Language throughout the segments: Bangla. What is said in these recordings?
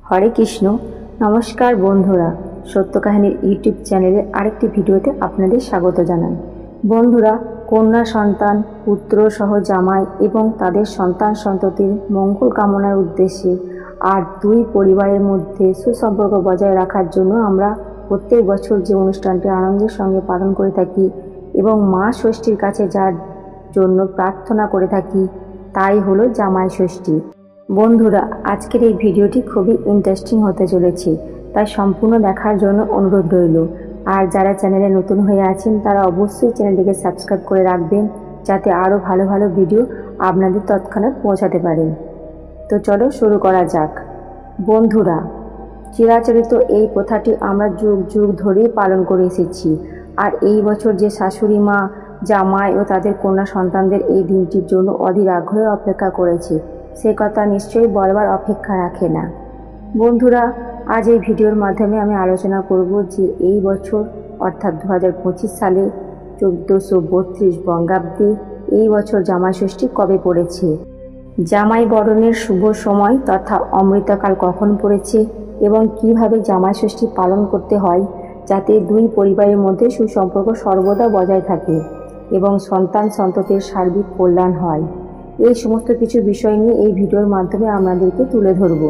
হরে কৃষ্ণ। নমস্কার বন্ধুরা, সত্য কাহিনীর ইউটিউব চ্যানেলের আরেকটি ভিডিওতে আপনাদের স্বাগত জানাই। বন্ধুরা, কন্যা সন্তান, পুত্র সহ জামাই এবং তাদের সন্তান সন্ততির মঙ্গল কামনার উদ্দেশ্যে আর দুই পরিবারের মধ্যে সুসম্পর্ক বজায় রাখার জন্য আমরা প্রত্যেক বছর যে অনুষ্ঠানটি আনন্দের সঙ্গে পালন করে থাকি এবং মা ষষ্ঠীর কাছে যার জন্য প্রার্থনা করে থাকি, তাই হলো জামাই ষষ্ঠী। বন্ধুরা, আজকের এই ভিডিওটি খুবই ইন্টারেস্টিং হতে চলেছে, তাই সম্পূর্ণ দেখার জন্য অনুরোধ রইল। আর যারা চ্যানেলে নতুন হয়ে আছেন তারা অবশ্যই চ্যানেলটিকে সাবস্ক্রাইব করে রাখবেন, যাতে আরও ভালো ভালো ভিডিও আপনাদের তৎক্ষণাৎ পৌঁছাতে পারে। তো চলো শুরু করা যাক। বন্ধুরা, চিরাচরিত এই প্রথাটি আমরা যুগ যুগ ধরেই পালন করে এসেছি। আর এই বছর যে শাশুড়ি মা, জামাই ও তাদের কন্যা সন্তানদের এই দিনটির জন্য অধীর আগ্রহে অপেক্ষা করেছে, সে কথা নিশ্চয়ই বলবার অপেক্ষা রাখে না। বন্ধুরা, আজ এই ভিডিওর মাধ্যমে আমি আলোচনা করব যে এই বছর অর্থাৎ 2025 সালে 1432 বঙ্গাব্দে এই বছর জামাই ষষ্ঠী কবে পড়েছে, জামাই বরণের শুভ সময় তথা অমৃতকাল কখন পড়েছে এবং কিভাবে জামাই ষষ্ঠী পালন করতে হয় যাতে দুই পরিবারের মধ্যে সুসম্পর্ক সর্বদা বজায় থাকে এবং সন্তান সন্ততির সার্বিক কল্যাণ হয়। এই সমস্ত কিছু বিষয় নিয়ে এই ভিডিওর মাধ্যমে আপনাদেরকে তুলে ধরব।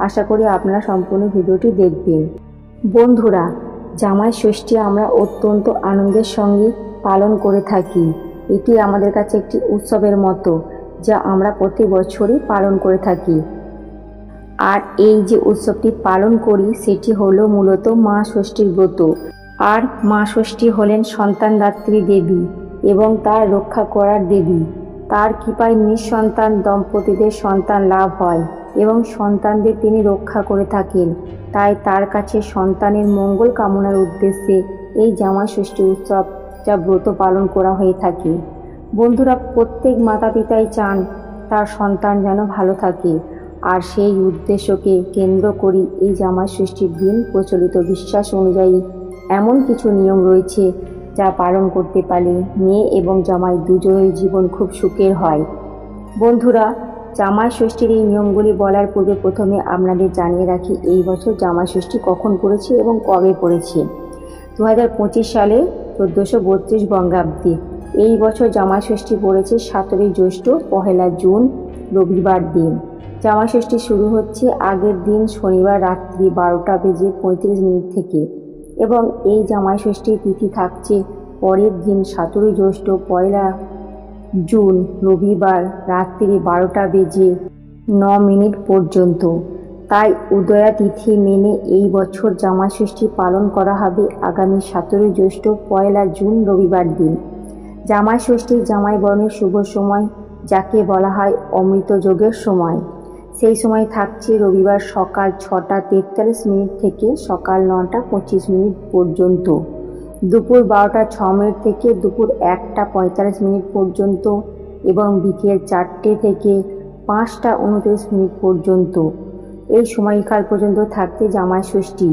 আশা করি আপনারা সম্পূর্ণ ভিডিওটি দেখবেন। বন্ধুরা, জামাই ষষ্ঠী আমরা অত্যন্ত আনন্দের সঙ্গে পালন করে থাকি। এটি আমাদের কাছে একটি উৎসবের মতো, যা আমরা প্রতি বছরই পালন করে থাকি। আর এই যে উৎসবটি পালন করি সেটি হলো মূলত মা ষষ্ঠীর ব্রত। আর মা ষষ্ঠী হলেন সন্তানদাত্রী দেবী এবং তার রক্ষা করার দেবী। তার কৃপায় নিঃসন্তান দম্পতিদের সন্তান লাভ হয় এবং সন্তানদের তিনি রক্ষা করে থাকেন। তাই তার কাছে সন্তানের মঙ্গল কামনার উদ্দেশ্যে এই জামাই ষষ্ঠী উৎসব যা ব্রত পালন করা হয়ে থাকে। বন্ধুরা, প্রত্যেক মাতা পিতাই চান তার সন্তান যেন ভালো থাকে, আর সেই উদ্দেশ্যকে কেন্দ্র করি এই জামাই ষষ্ঠীর দিন প্রচলিত বিশ্বাস অনুযায়ী এমন কিছু নিয়ম রয়েছে যা পালন করতে পারলে মেয়ে এবং জামাই দুজনের জীবন খুব সুখের হয়। বন্ধুরা, জামাই ষষ্ঠীর এই নিয়মগুলি বলার পূর্বে প্রথমে আপনাদের জানিয়ে রাখি এই বছর জামাই ষষ্ঠী কখন পড়েছে এবং কবে পড়েছে। 2025 সালে 1432 বঙ্গাব্দে এই বছর জামাই ষষ্ঠী পড়েছে 17 জ্যৈষ্ঠ 1 জুন রবিবার দিন। জামাই ষষ্ঠী শুরু হচ্ছে আগের দিন শনিবার রাত্রি 12:35 থেকে এবং এই জামাই ষষ্ঠীর তিথি থাকছে পরের দিন 17 জ্যৈষ্ঠ 1 জুন রবিবার রাত্রি 12:09 পর্যন্ত। তাই উদয়া তিথি মেনে এই বছর জামাই ষষ্ঠী পালন করা হবে আগামী 17 জ্যৈষ্ঠ 1 জুন রবিবার দিন। জামাই ষষ্ঠীর জামাই বরণের শুভ সময়, যাকে বলা হয় অমৃত যোগের সময়, সেই সময় থাকছে রবিবার সকাল 6:43 থেকে সকাল 9:25 পর্যন্ত, দুপুর 12:06 থেকে দুপুর 1:45 পর্যন্ত এবং বিকেল 4টে থেকে 5:29 পর্যন্ত। এই সময়কাল পর্যন্ত থাকতে জামাই ষষ্ঠী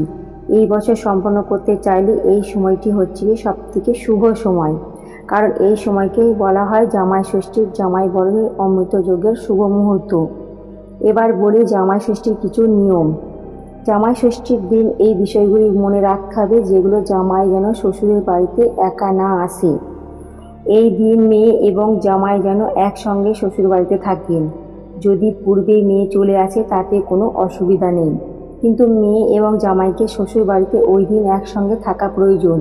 এই বছর সম্পন্ন করতে চাইলে এই সময়টি হচ্ছে সবথেকে শুভ সময়, কারণ এই সময়কেই বলা হয় জামাই ষষ্ঠীর জামাই বরণের অমৃত যোগের শুভ মুহূর্ত। এবার বলি জামাই ষষ্ঠীর কিছু নিয়ম। জামাই ষষ্ঠীর দিন এই বিষয়গুলি মনে রাখতে হবে যেগুলো জামাই যেন শ্বশুরের বাড়িতে একা না আসে। এই দিন মেয়ে এবং জামাই যেন একসঙ্গে শ্বশুর বাড়িতে থাকেন। যদি পূর্বে মেয়ে চলে আসে তাতে কোনো অসুবিধা নেই, কিন্তু মেয়ে এবং জামাইকে শ্বশুর বাড়িতে ওই দিন একসঙ্গে থাকা প্রয়োজন।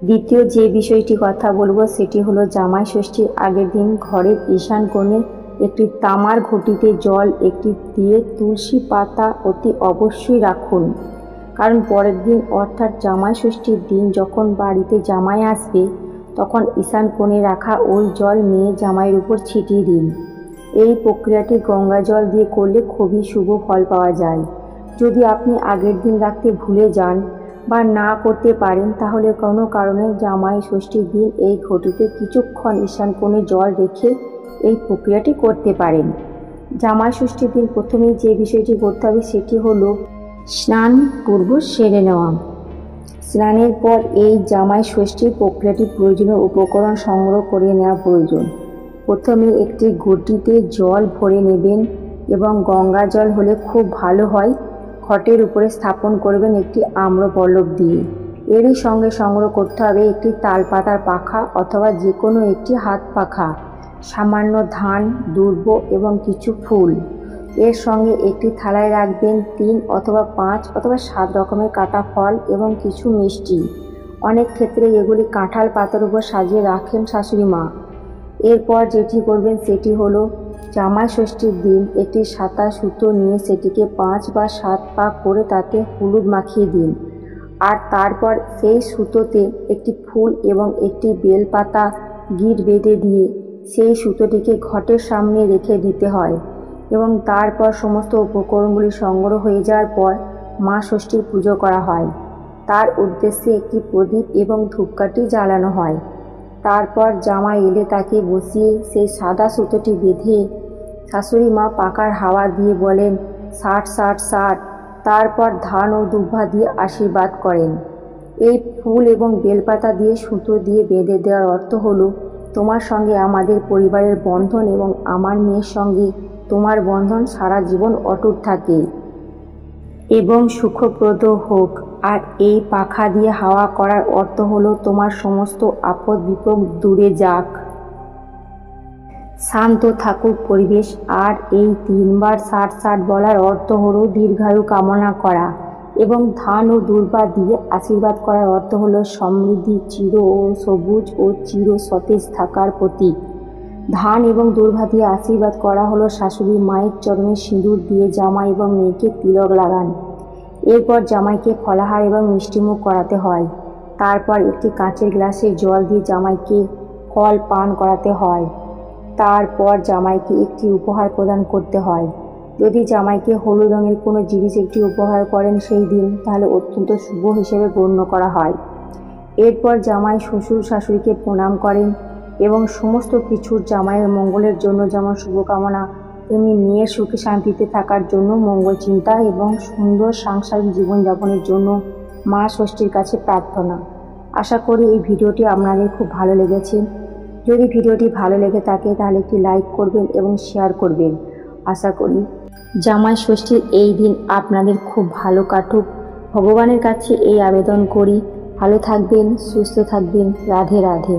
দ্বিতীয় যে বিষয়টি কথা বলবো সেটি হলো জামাই ষষ্ঠীর আগের দিন ঘরের ঈশান কোণে একটি তামার ঘটিতে জল একটি দিয়ে তুলসী পাতা অতি অবশ্যই রাখুন, কারণ পরের দিন অর্থাৎ জামাই ষষ্ঠীর দিন যখন বাড়িতে জামাই আসবে তখন ঈশান কোণে রাখা ওই জল মেয়ে জামাইয়ের উপর ছিটিয়ে দিন। এই প্রক্রিয়াটি গঙ্গা জল দিয়ে করলে খুবই শুভ ফল পাওয়া যায়। যদি আপনি আগের দিন রাখতে ভুলে যান বা না করতে পারেন তাহলে কোনো কারণে জামাই ষষ্ঠীর দিন এই ঘটিতে কিছুক্ষণ ঈশান কোণে জল রেখে এই প্রক্রিয়াটি করতে পারেন। জামাই ষষ্ঠীর দিন প্রথমেই যে বিষয়টি করতে হবে সেটি হলো স্নান পূর্ব সেরে নেওয়া। স্নানের পর এই জামাই ষষ্ঠীর প্রক্রিয়াটি প্রয়োজনীয় উপকরণ সংগ্রহ করে নেওয়া প্রয়োজন। প্রথমে একটি ঘটিতে জল ভরে নেবেন এবং গঙ্গা জল হলে খুব ভালো হয়। ঘটের উপরে স্থাপন করবেন একটি আম্রপল্লব দিয়ে। এরই সঙ্গে সংগ্রহ করতে হবে একটি তালপাতার পাখা অথবা যে কোনো একটি হাত পাখা, সামান্য ধান, দুর্ব এবং কিছু ফুল। এর সঙ্গে একটি থালায় রাখবেন 3 অথবা 5 অথবা 7 রকমের কাটা ফল এবং কিছু মিষ্টি। অনেক ক্ষেত্রে এগুলি কাঁঠাল পাতার উপর সাজিয়ে রাখেন শাশুড়ি মা। এরপর যেটি করবেন সেটি হলো জামাই ষষ্ঠীর দিন একটি সাদা সুতো নিয়ে সেটিকে 5 বা 7 পাক করে তাতে হলুদ মাখিয়ে দিন। আর তারপর সেই সুতোতে একটি ফুল এবং একটি বেলপাতা গিঁট বেঁধে দিয়ে সেই সুতোটিকে ঘটের সামনে রেখে দিতে হয় এবং তারপর সমস্ত উপকরণগুলি সংগ্রহ হয়ে যাওয়ার পর মা ষষ্ঠীর পুজো করা হয়। তার উদ্দেশ্যে একটি প্রদীপ এবং ধূপকাঠি জ্বালানো হয়। তারপর জামাই এলে তাকে বসিয়ে সেই সাদা সুতোটি বেঁধে শাশুড়ি মা পাখার হাওয়া দিয়ে বলেন 60 60 60। তারপর ধান ও দুব্বা দিয়ে আশীর্বাদ করেন। এই ফুল এবং বেলপাতা দিয়ে সুতো দিয়ে বেঁধে দেওয়ার অর্থ হলো তোমার সঙ্গে আমাদের পরিবারের বন্ধন এবং আমার মেয়ের সঙ্গে তোমার বন্ধন সারা জীবন অটুট থাকে এবং সুখপ্রদ হোক। আর এই পাখা দিয়ে হাওয়া করার অর্থ হলো তোমার সমস্ত আপদ বিপদ দূরে যাক, শান্ত থাকুক পরিবেশ। আর এই 3 বার 60 60 বলার অর্থ হলো দীর্ঘায়ু কামনা করা এবং ধান ও দুর্বা দিয়ে আশীর্বাদ করার অর্থ হলো সমৃদ্ধি, চির ও সবুজ ও চির সতেজ থাকার প্রতীক। ধান এবং দুর্বা দিয়ে আশীর্বাদ করা হলো শাশুড়ি মায়ের চরণে সিঁদুর দিয়ে জামাই এবং মেয়েকে তিলক লাগান। এরপর জামাইকে ফলাহার এবং মিষ্টিমুখ করাতে হয়। তারপর একটি কাঁচের গ্লাসে জল দিয়ে জামাইকে ফল পান করাতে হয়। তারপর জামাইকে একটি উপহার প্রদান করতে হয়। যদি জামাইকে হলুদ রঙের কোনো জিনিস একটি উপহার করেন সেই দিন, তাহলে অত্যন্ত শুভ হিসেবে গণ্য করা হয়। এরপর জামাই শ্বশুর শাশুড়িকে প্রণাম করেন এবং সমস্ত কিছুর জামাইয়ের মঙ্গলের জন্য যেমন শুভকামনা, তেমনি মেয়ের সুখে শান্তিতে থাকার জন্য মঙ্গল চিন্তা এবং সুন্দর সাংসারিক জীবনযাপনের জন্য মা ষষ্ঠীর কাছে প্রার্থনা। আশা করি এই ভিডিওটি আপনাদের খুব ভালো লেগেছে। যদি ভিডিওটি ভালো লেগে থাকে তাহলে একটি লাইক করবেন এবং শেয়ার করবেন। আশা করি জামাই ষষ্ঠীর এই দিন আপনাদের খুব ভালো কাটুক। ভগবানের কাছে এই আবেদন করি। ভালো থাকবেন, সুস্থ থাকবেন। রাধে রাধে।